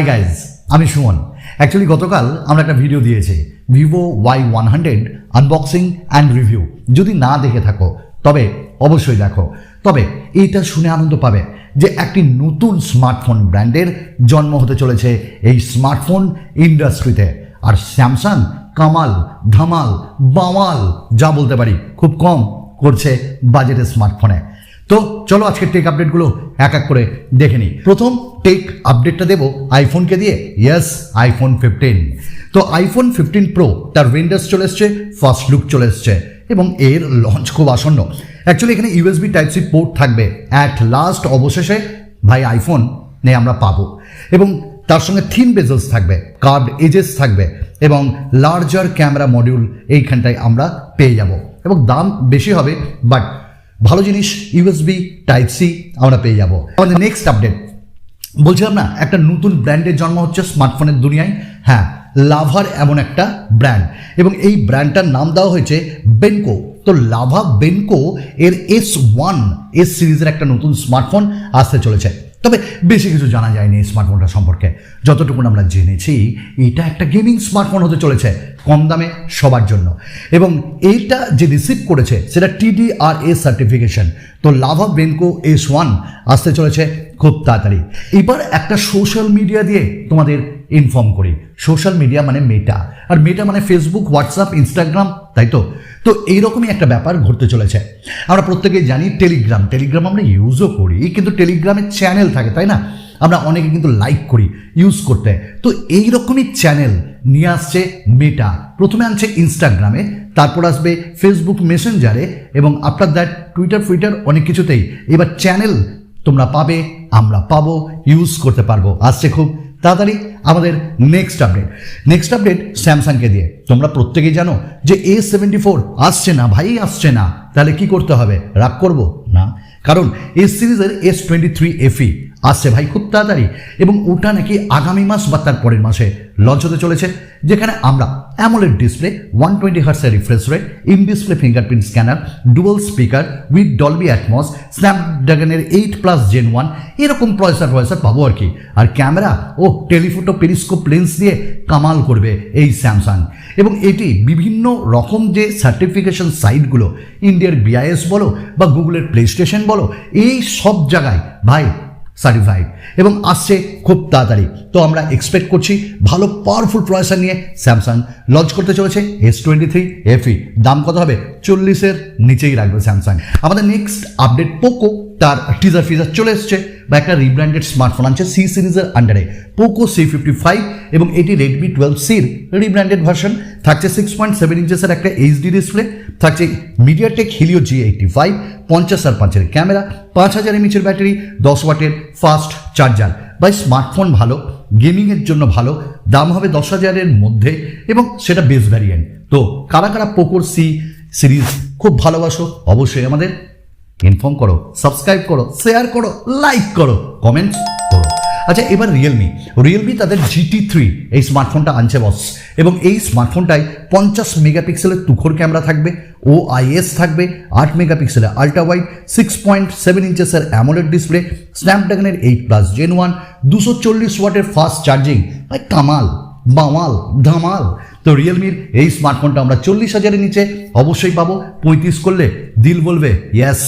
Guys, আমি Suman. Actually গতকাল আমরা একটা ভিডিও দিয়েছি Vivo Y100 unboxing and review. যদি না দেখে থাকো তবে অবশ্যই দেখো। তবে এইটা শুনে আনন্দ পাবে যে একটি নতুন স্মার্টফোন ব্র্যান্ডের জন্ম হতে চলেছে এই স্মার্টফোন ইন্ডাস্ট্রিতে। আর স্যামসাং কামাল ধামাল বামাল যা বলতে পারি খুব কম করছে বাজেটের স্মার্টফোনে। তো চলো আজকের টেক আপডেটগুলো এক এক করে দেখে নিই। প্রথম টেক আপডেটটা দেবো আইফোনকে দিয়ে। Yes, iPhone 15। তো আইফোন 15 প্রো তার রেন্ডার্স চলে এসছে, ফার্স্ট লুক চলে এসছে এবং এর লঞ্চ খুব আসন্ন। অ্যাকচুয়ালি এখানে ইউএসবি টাইপ সি পোর্ট থাকবে। অ্যাট লাস্ট অবশেষে ভাই আইফোন নিয়ে আমরা পাবো এবং তার সঙ্গে থিন বেজেলস থাকবে, কার্ভড এজেস থাকবে এবং লার্জার ক্যামেরা মডিউল এইখানটায় আমরা পেয়ে যাব এবং দাম বেশি হবে, বাট ভালো জিনিস ইউএসবি টাইপ সি আমরা পেয়ে যাব। আমাদের নেক্সট আপডেট বলছিলাম না, একটা নতুন ব্র্যান্ডের জন্ম হচ্ছে স্মার্টফোনের দুনিয়ায়। হ্যাঁ, লাভার এমন একটা ব্র্যান্ড এবং এই ব্র্যান্ডটার নাম দেওয়া হয়েছে বেনকো। তো লাভা বেনকো এর S1 সিরিজের একটা নতুন স্মার্টফোন আসতে চলেছে। তবে বেশি কিছু জানা যায়নি এই স্মার্টফোনটা সম্পর্কে। যতটুকু আমরা জেনেছি এটা একটা গেমিং স্মার্টফোন হতে চলেছে, কম দামে সবার জন্য। এবং এইটা যে রিসিভ করেছে সেটা TDRA সার্টিফিকেশন। তো লাভা বেনকো S1 আসতে চলেছে খুব তাড়াতাড়ি। এবার একটা সোশ্যাল মিডিয়া দিয়ে তোমাদের ইনফর্ম করি। সোশ্যাল মিডিয়া মানে মেটা, আর মেটা মানে ফেসবুক, হোয়াটসঅ্যাপ, ইনস্টাগ্রাম, তাই তো। তো এইরকমই একটা ব্যাপার ঘটতে চলেছে। আমরা প্রত্যেকেই জানি টেলিগ্রাম আমরা ইউজও করি, কিন্তু টেলিগ্রামের চ্যানেল থাকে, তাই না? আমরা অনেকে কিন্তু লাইক করি ইউজ করতে। তো এইরকমই চ্যানেল নিয়ে আসছে মেটা। প্রথমে আনছে ইনস্টাগ্রামে, তারপর আসবে ফেসবুক মেসেঞ্জারে এবং আফটার দ্যাট টুইটার অনেক কিছুতেই। এবার চ্যানেল তোমরা পাবে, আমরা পাবো, ইউজ করতে পারবো। আসছে খুব তাড়াতাড়ি আমাদের নেক্সট আপডেট স্যামসাংকে দিয়ে। তোমরা প্রত্যেকেই জানো যে A74 আসছে না ভাই, আসছে না। তাহলে কি করতে হবে? রাগ করব না, কারণ এই সিরিজের S23 FE আসছে ভাই খুব তাড়াতাড়ি এবং ওটা নাকি আগামী মাস বা তার পরের মাসে লঞ্চ হতে চলেছে, যেখানে আমরা অ্যামোলেড ডিসপ্লে, 120 হার্টজের refresh rate, in display fingerprint scanner, dual speaker with Dolby Atmos, স্ন্যাপড্রাগনের 8+ Gen 1 এরকম প্রসেসর পাবো আর কি। আর ক্যামেরা ও টেলিফোটো পেরিস্কোপ লেন্স দিয়ে কামাল করবে এই স্যামসাং। এবং এটি বিভিন্ন রকম যে সার্টিফিকেশন সাইটগুলো, ইন্ডিয়ার BIS বলো বা গুগলের প্লে স্টেশন বলো, এই সব জায়গায় ভাই সার্টিফাইড এবং আসছে খুব তাড়াতাড়ি। তো আমরা এক্সপেক্ট করছি ভালো পাওয়ারফুল প্রসেসর নিয়ে স্যামসাং লঞ্চ করতে চলেছে S23 FE। দাম কত হবে? 40-এর নিচেই রাখবে স্যামসাং। আমাদের নেক্সট আপডেট পোকো, তার টিজার ফিজার চলে এসছে বা একটা রিব্র্যান্ডেড স্মার্টফোন আনছে C সিরিজের আন্ডারে, পোকো C55 এবং এটি রেডমি 12Cর রিব্র্যান্ডেড ভার্সন। থাকছে 6.7 ইঞ্চেসের একটা HD ডিসপ্লে, থাকছে MediaTek Helio G85, 50/5 camera, 5000 mAh battery, 10 ওয়াটের ফাস্ট চার্জার। ভাই স্মার্টফোন ভালো, গেমিংয়ের জন্য ভালো, দাম হবে 10,000-এর মধ্যে এবং সেটা বেস ভ্যারিয়েন্ট। তো কারা কারা পোকোর C সিরিজ খুব ভালোবাসো অবশ্যই আমাদের ইনফর্ম করো, সাবস্ক্রাইব করো, শেয়ার করো, লাইক করো, কমেন্ট করো। আচ্ছা, এবার রিয়েলমি তাদের GT3 এই স্মার্টফোনটা আনছে বস এবং এই স্মার্টফোনটায় 50 মেগাপিক্সেলের তুখোর ক্যামেরা থাকবে, OIS থাকবে, 8 মেগাপিক্সেলের আল্ট্রা ওয়াইড, 6.7 ইঞ্চেসের অ্যামোলেড ডিসপ্লে, স্ন্যাপড্রাগনের 8+ Gen 1, 240 ওয়াটের ফাস্ট চার্জিং। ভাই কামাল বামাল ধামাল। তো রিয়েলমির এই স্মার্টফোনটা আমরা 40,000-এর নিচে অবশ্যই পাবো। 35 করলে দিল বলবে ইয়েস,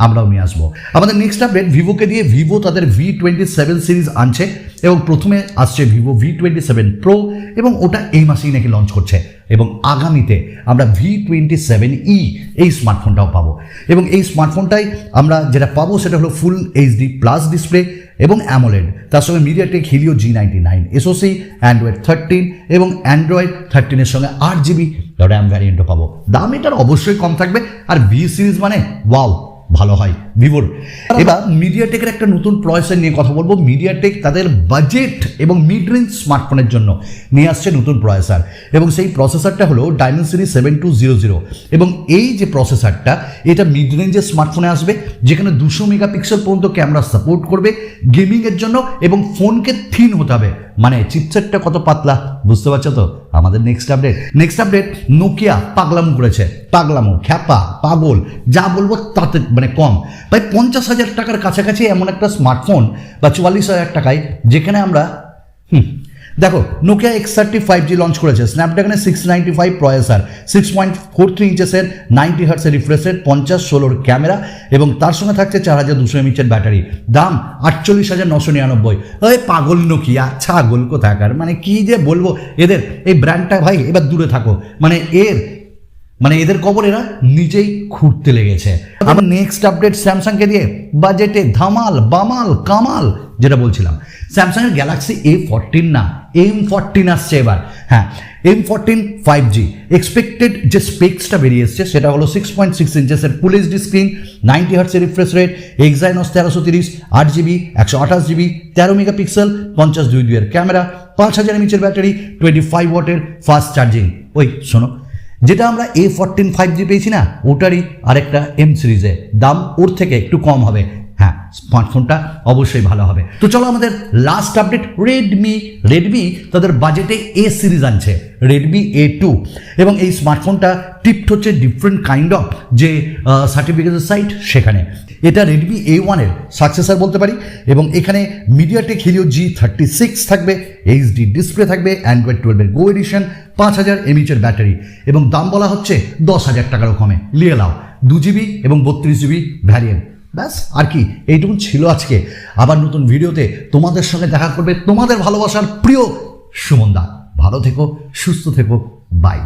আমরাও নিয়ে আসবো। আমাদের নেক্সট আপডেট ভিভোকে দিয়ে। ভিভো তাদের V27 সিরিজ আনছে এবং প্রথমে আসছে ভিভো V27 প্রো এবং ওটা এই মাসেই নাকি লঞ্চ করছে এবং আগামীতে আমরা V27e এই স্মার্টফোনটাও পাবো। এবং এই স্মার্টফোনটাই আমরা যেটা পাবো সেটা হলো ফুল HD+ ডিসপ্লে এবং অ্যামোলেড, তার সঙ্গে MediaTek Helio G99 SoC, Android 13 এবং অ্যান্ড্রয়েড 13-এর সঙ্গে 8GB র্যাম ভ্যারিয়েন্টও পাবো। দাম এটার অবশ্যই কম থাকবে আর V সিরিজ মানে ওয়াও ভালো হয় ভিভোর। এবার মিডিয়াটেকের একটা নতুন প্রসেসর নিয়ে কথা বলবো। মিডিয়াটেক তাদের বাজেট এবং মিড রেঞ্জ স্মার্টফোনের জন্য নিয়ে আসছে নতুন প্রসেসর এবং সেই প্রসেসরটা হলো ডায়মেনসিটি 7200 এবং এই যে প্রসেসরটা এটা মিড রেঞ্জের স্মার্টফোনে আসবে, যেখানে 200 মেগাপিক্সেল পর্যন্ত ক্যামেরা সাপোর্ট করবে গেমিংয়ের জন্য এবং ফোনকে থিন হতে হবে। মানে চিপসেটটা কত পাতলা বুঝতে পারছো তো। আমাদের নেক্সট আপডেট নোকিয়া পাগলামো করেছে, পাগলামো খ্যাপা পাগল যা বলবো তাতে মানে কম। ভাই 50,000 টাকার কাছাকাছি এমন একটা স্মার্টফোন বা 44,000 টাকায় যেখানে আমরা দেখো নোকিয়া X30 5G লঞ্চ করেছে, স্ন্যাপড্রাগনের 695 প্রসেসর, 6.43 ইঞ্চেসের 90 হার্টজের রিফ্রেশ রেট, 50-16 ক্যামেরা এবং তার সঙ্গে থাকছে 4200 mAh ব্যাটারি। দাম 48,999। ওই পাগল নোকিয়া, ছাগল কোথাকার, মানে কি যে বলবো এদের এই ব্র্যান্ডটা ভাই, এবার দূরে থাকো, মানে এদের কবর এরা নিজেই খুঁড়তে লেগেছে। আমার নেক্সট আপডেট স্যামসাংকে দিয়ে বাজেটে ধামাল বামাল কামাল, যেটা বলছিলাম স্যামসাংয়ের গ্যালাক্সি A14 না M14 আসছে এবার। হ্যাঁ, M14 5G এক্সপেক্টেড যে স্পেক্সটা বেরিয়ে এসছে সেটা হলো 6.6 ইঞ্চেসের ফুল এইচডি স্ক্রিন, 90 হার্টজের refresh rate, Exynos 1330, 8GB 128GB 13 megapixel, 50-22 camera, 5000 mAh battery, 25 ওয়াটের ফাস্ট চার্জিং। ওই শোনো, যেটা আমরা A14 5G পেয়েছি না, ওটারই আরেকটা M সিরিজে, দাম ওর থেকে একটু কম হবে। হ্যাঁ, স্মার্টফোনটা অবশ্যই ভালো হবে। তো চলো আমাদের লাস্ট আপডেট, রেডমি তাদের বাজেটে A সিরিজ আনছে, রেডমি A2, এবং এই স্মার্টফোনটা টিপড হচ্ছে ডিফারেন্ট কাইন্ড অফ যে সার্টিফিকেটের সাইট সেখানে। এটা রেডমি A1 এর সাকসেসর বলতে পারি, এবং এখানে মিডিয়াটেক হিলিও G36 থাকবে, এইচডি ডিসপ্লে থাকবে, অ্যান্ড্রয়েড 12 এর গো এডিশন, 5000 mAh ব্যাটারি, এবং দাম বলা হচ্ছে 10,000 টাকারও কমে, নিয়ে নাও। 2GB এবং 32GB ভ্যারিয়েন্ট। ব্যাস, আর কি, এইটুকু ছিল আজকে। আবার নতুন ভিডিওতে তোমাদের সঙ্গে দেখা করবে তোমাদের ভালোবাসার প্রিয় সুমন দা। ভালো থেকো, সুস্থ থেকো, বাই।